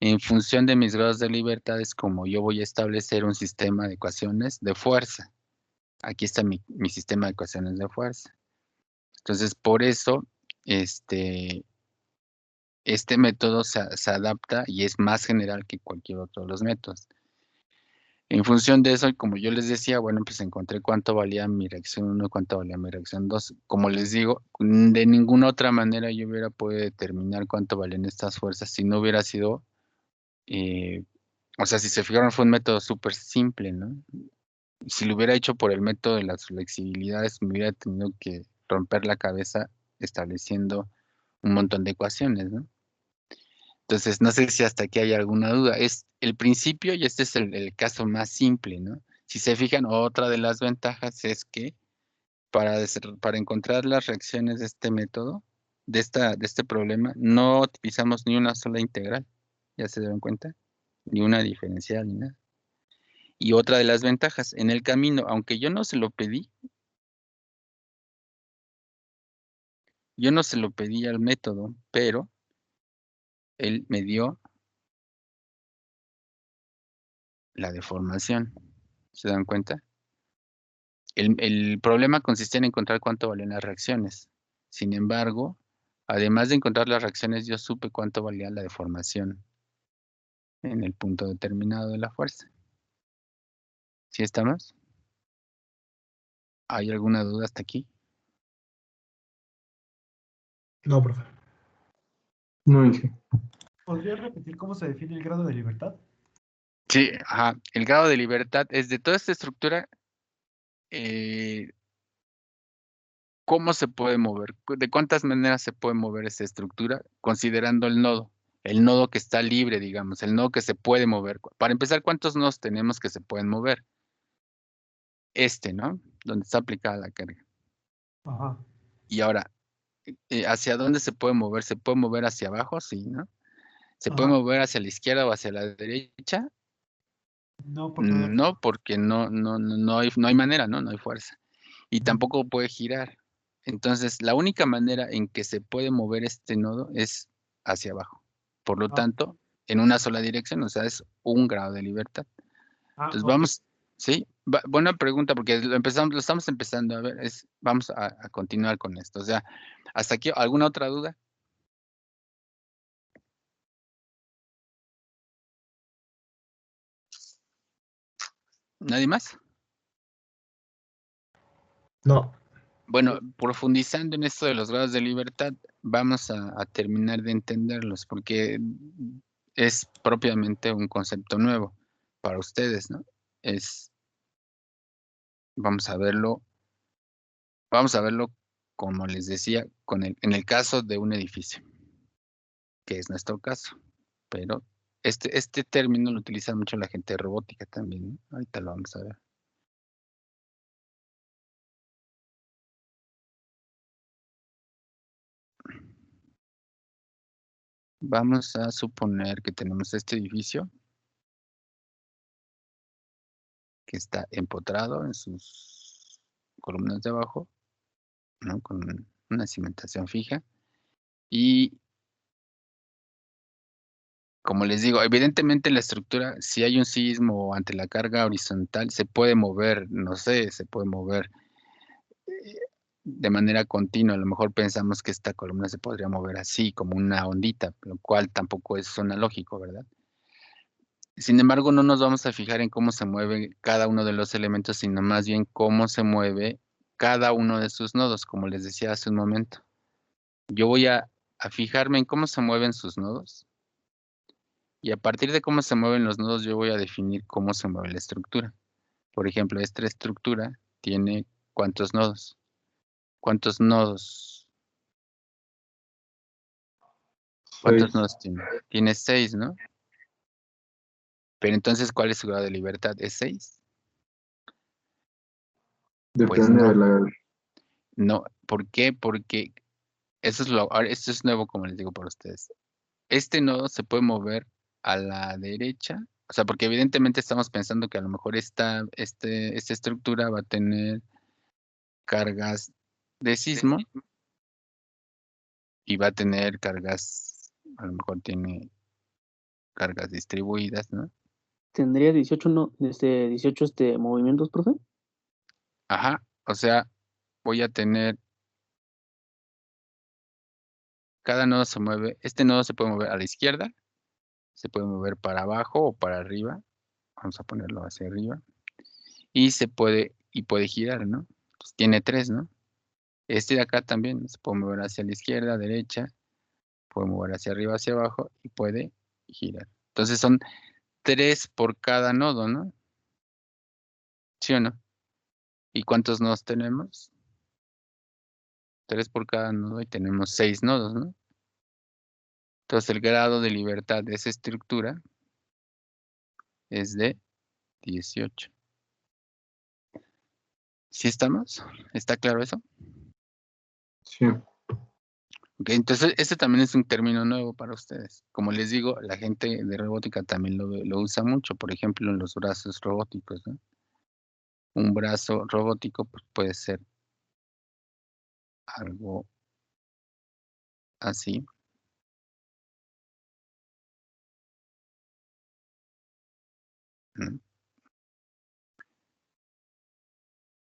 En función de mis grados de libertad es como yo voy a establecer un sistema de ecuaciones de fuerza. Aquí está mi sistema de ecuaciones de fuerza. Entonces, por eso, este método se adapta y es más general que cualquier otro de los métodos. En función de eso, y como yo les decía, bueno, pues encontré cuánto valía mi reacción 1 y cuánto valía mi reacción 2. Como les digo, de ninguna otra manera yo hubiera podido determinar cuánto valían estas fuerzas si no hubiera sido, o sea, si se fijaron, fue un método súper simple, ¿no? Si lo hubiera hecho por el método de las flexibilidades, me hubiera tenido que romper la cabeza estableciendo un montón de ecuaciones, ¿no? Entonces, no sé si hasta aquí hay alguna duda. Es el principio y este es el caso más simple, ¿no? Si se fijan, otra de las ventajas es que para encontrar las reacciones de este método, de este problema, no utilizamos ni una sola integral. ¿Ya se dieron cuenta? Ni una diferencial, ni nada. Y otra de las ventajas, en el camino, aunque yo no se lo pedí, yo no se lo pedí al método, pero él me dio la deformación. ¿Se dan cuenta? El problema consistía en encontrar cuánto valían las reacciones. Sin embargo, además de encontrar las reacciones, yo supe cuánto valía la deformación en el punto determinado de la fuerza. ¿Sí estamos? ¿Hay alguna duda hasta aquí? No, profe. No, Inge. ¿Podrías repetir cómo se define el grado de libertad? Sí, ajá. El grado de libertad es de toda esta estructura, ¿cómo se puede mover? ¿De cuántas maneras se puede mover esa estructura considerando el nodo que está libre, digamos, el nodo que se puede mover? Para empezar, ¿cuántos nodos tenemos que se pueden mover? ¿No? Donde está aplicada la carga. Ajá. Y ahora, ¿hacia dónde se puede mover? ¿Se puede mover hacia abajo? Sí, ¿no? ¿Se puede Ajá. mover hacia la izquierda o hacia la derecha? No, porque no. No, porque no hay manera, ¿no? No hay fuerza. Y Ujú. tampoco puede girar. Entonces, la única manera en que se puede mover este nodo es hacia abajo. Por lo Ah. tanto, en una sola dirección, o sea, es un grado de libertad. Entonces, Ok. vamos, ¿sí? Buena pregunta, porque lo estamos empezando a ver. Vamos a continuar con esto. O sea, hasta aquí, ¿alguna otra duda? ¿Nadie más? No. Bueno, profundizando en esto de los grados de libertad, vamos a terminar de entenderlos, porque es propiamente un concepto nuevo para ustedes, ¿no? Vamos a verlo como les decía, en el caso de un edificio, que es nuestro caso, pero este término lo utiliza mucho la gente de robótica también, ¿no? Ahorita lo vamos a ver. Vamos a suponer que tenemos este edificio que está empotrado en sus columnas de abajo, ¿no? Con una cimentación fija. Y como les digo, evidentemente la estructura, si hay un sismo o ante la carga horizontal, se puede mover, no sé, se puede mover de manera continua. A lo mejor pensamos que esta columna se podría mover así, como una ondita, lo cual tampoco es lógico, ¿verdad? Sin embargo, no nos vamos a fijar en cómo se mueve cada uno de los elementos, sino más bien cómo se mueve cada uno de sus nodos, como les decía hace un momento. Yo voy a fijarme en cómo se mueven sus nodos, y a partir de cómo se mueven los nodos, yo voy a definir cómo se mueve la estructura. Por ejemplo, esta estructura tiene ¿cuántos nodos? ¿Cuántos nodos? ¿Cuántos 6. nodos tiene? Tiene 6, ¿no? Pero entonces, ¿cuál es su grado de libertad? ¿Es 6? Pues Depende de no. la... No. ¿Por qué? Porque ahora, esto es nuevo, como les digo para ustedes. Este nodo se puede mover a la derecha, o sea, porque evidentemente estamos pensando que a lo mejor esta estructura va a tener cargas de sismo y va a tener cargas, a lo mejor tiene cargas distribuidas, ¿no? ¿Tendría 18, 18 movimientos, profe? Ajá, o sea, voy a tener, cada nodo se mueve, este nodo se puede mover a la izquierda, se puede mover para abajo o para arriba, vamos a ponerlo hacia arriba, y puede girar, ¿no? Pues tiene 3, ¿no? Este de acá también se puede mover hacia la izquierda, derecha, puede mover hacia arriba, hacia abajo y puede girar. Entonces son 3 por cada nodo, ¿no? ¿Sí o no? ¿Y cuántos nodos tenemos? 3 por cada nodo y tenemos 6 nodos, ¿no? Entonces el grado de libertad de esa estructura es de 18. ¿Sí estamos? ¿Está claro eso? Sí. Ok, entonces este también es un término nuevo para ustedes. Como les digo, la gente de robótica también lo usa mucho, por ejemplo, en los brazos robóticos, ¿no? Un brazo robótico pues, puede ser algo así. ¿No?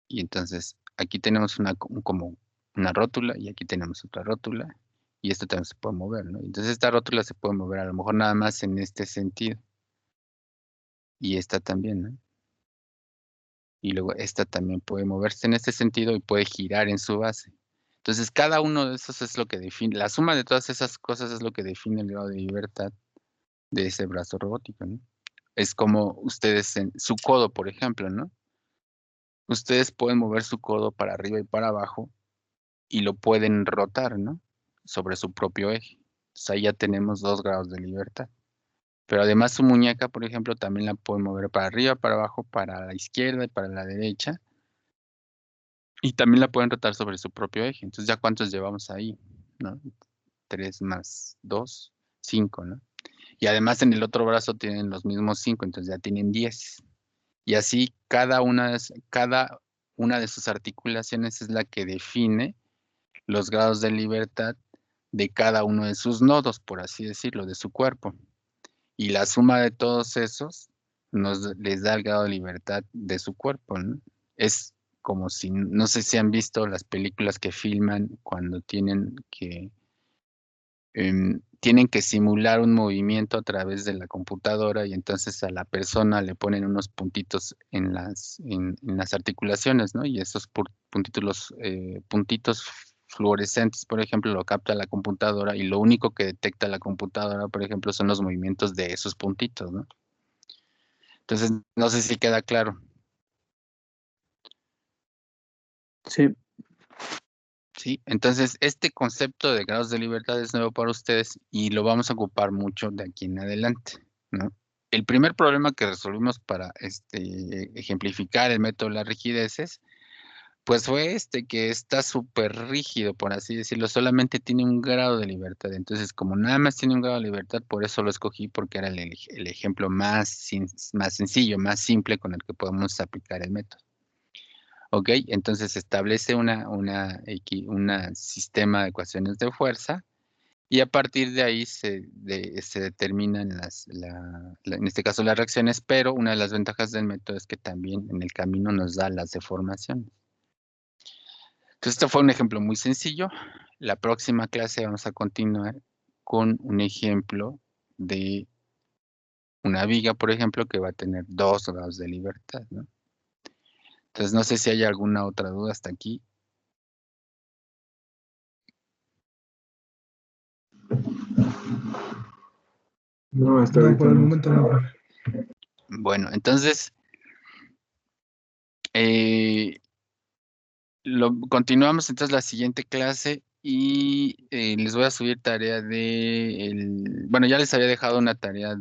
Y entonces aquí tenemos como una rótula y aquí tenemos otra rótula y esto también se puede mover, ¿no? Entonces esta rótula se puede mover a lo mejor nada más en este sentido y esta también, ¿no? Y luego esta también puede moverse en este sentido y puede girar en su base. Entonces cada uno de esos es lo que define, la suma de todas esas cosas es lo que define el grado de libertad de ese brazo robótico, ¿no? Es como ustedes en su codo, por ejemplo, ¿no? Ustedes pueden mover su codo para arriba y para abajo y lo pueden rotar, ¿no? Sobre su propio eje. Entonces ahí ya tenemos 2 grados de libertad. Pero además su muñeca, por ejemplo, también la pueden mover para arriba, para abajo, para la izquierda y para la derecha. Y también la pueden rotar sobre su propio eje. Entonces ya cuántos llevamos ahí, ¿no? 3 más 2, 5, ¿no? Y además en el otro brazo tienen los mismos 5, entonces ya tienen 10. Y así cada una de sus articulaciones es la que define los grados de libertad de cada uno de sus nodos, por así decirlo, de su cuerpo. Y la suma de todos esos les da el grado de libertad de su cuerpo, ¿no? Es como si, no sé si han visto las películas que filman cuando tienen que simular un movimiento a través de la computadora y entonces a la persona le ponen unos puntitos en las articulaciones, ¿no? Y esos puntitos, los puntitos fluorescentes, por ejemplo, lo capta la computadora y lo único que detecta la computadora, por ejemplo, son los movimientos de esos puntitos, ¿no? Entonces, no sé si queda claro. Sí, Sí, entonces este concepto de grados de libertad es nuevo para ustedes y lo vamos a ocupar mucho de aquí en adelante, ¿no? El primer problema que resolvimos para ejemplificar el método de las rigideces, pues fue que está súper rígido, por así decirlo, solamente tiene un grado de libertad. Entonces, como nada más tiene un grado de libertad, por eso lo escogí, porque era el ejemplo más sencillo, más simple con el que podemos aplicar el método. Ok, entonces establece un sistema de ecuaciones de fuerza y a partir de ahí se determinan en este caso las reacciones, pero una de las ventajas del método es que también en el camino nos da las deformaciones. Entonces esto fue un ejemplo muy sencillo. La próxima clase vamos a continuar con un ejemplo de una viga, por ejemplo, que va a tener 2 grados de libertad, ¿no? Entonces no sé si hay alguna otra duda hasta aquí. No, hasta No, ahorita por el no. momento no, profe. Bueno, entonces continuamos entonces la siguiente clase y les voy a subir tarea bueno, ya les había dejado una tarea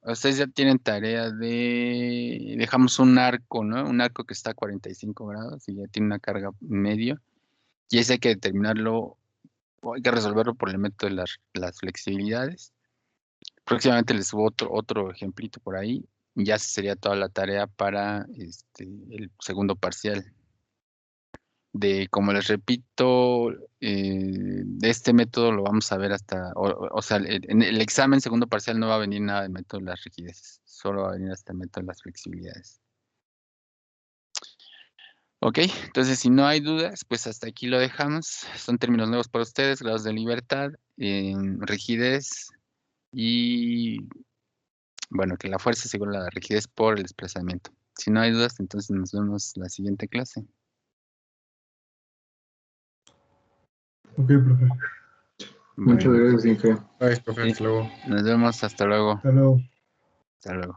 ustedes ya tienen tarea dejamos un arco, ¿no? Un arco que está a 45 grados y ya tiene una carga medio y ese hay que determinarlo, o hay que resolverlo por el método de las flexibilidades. Próximamente les subo otro ejemplito por ahí. Y ya sería toda la tarea para el segundo parcial. Como les repito, de este método lo vamos a ver o sea, en el examen segundo parcial no va a venir nada del método de las rigideces, solo va a venir hasta el método de las flexibilidades. Ok, entonces si no hay dudas, pues hasta aquí lo dejamos. Son términos nuevos para ustedes, grados de libertad, rigidez y bueno, que la fuerza es igual a la rigidez por el desplazamiento. Si no hay dudas, entonces nos vemos la siguiente clase. Ok, profe. Muchas Bueno, gracias, Inge. Gracias, profe. sí, Hasta luego. nos vemos, hasta luego. Hasta luego. Hasta luego.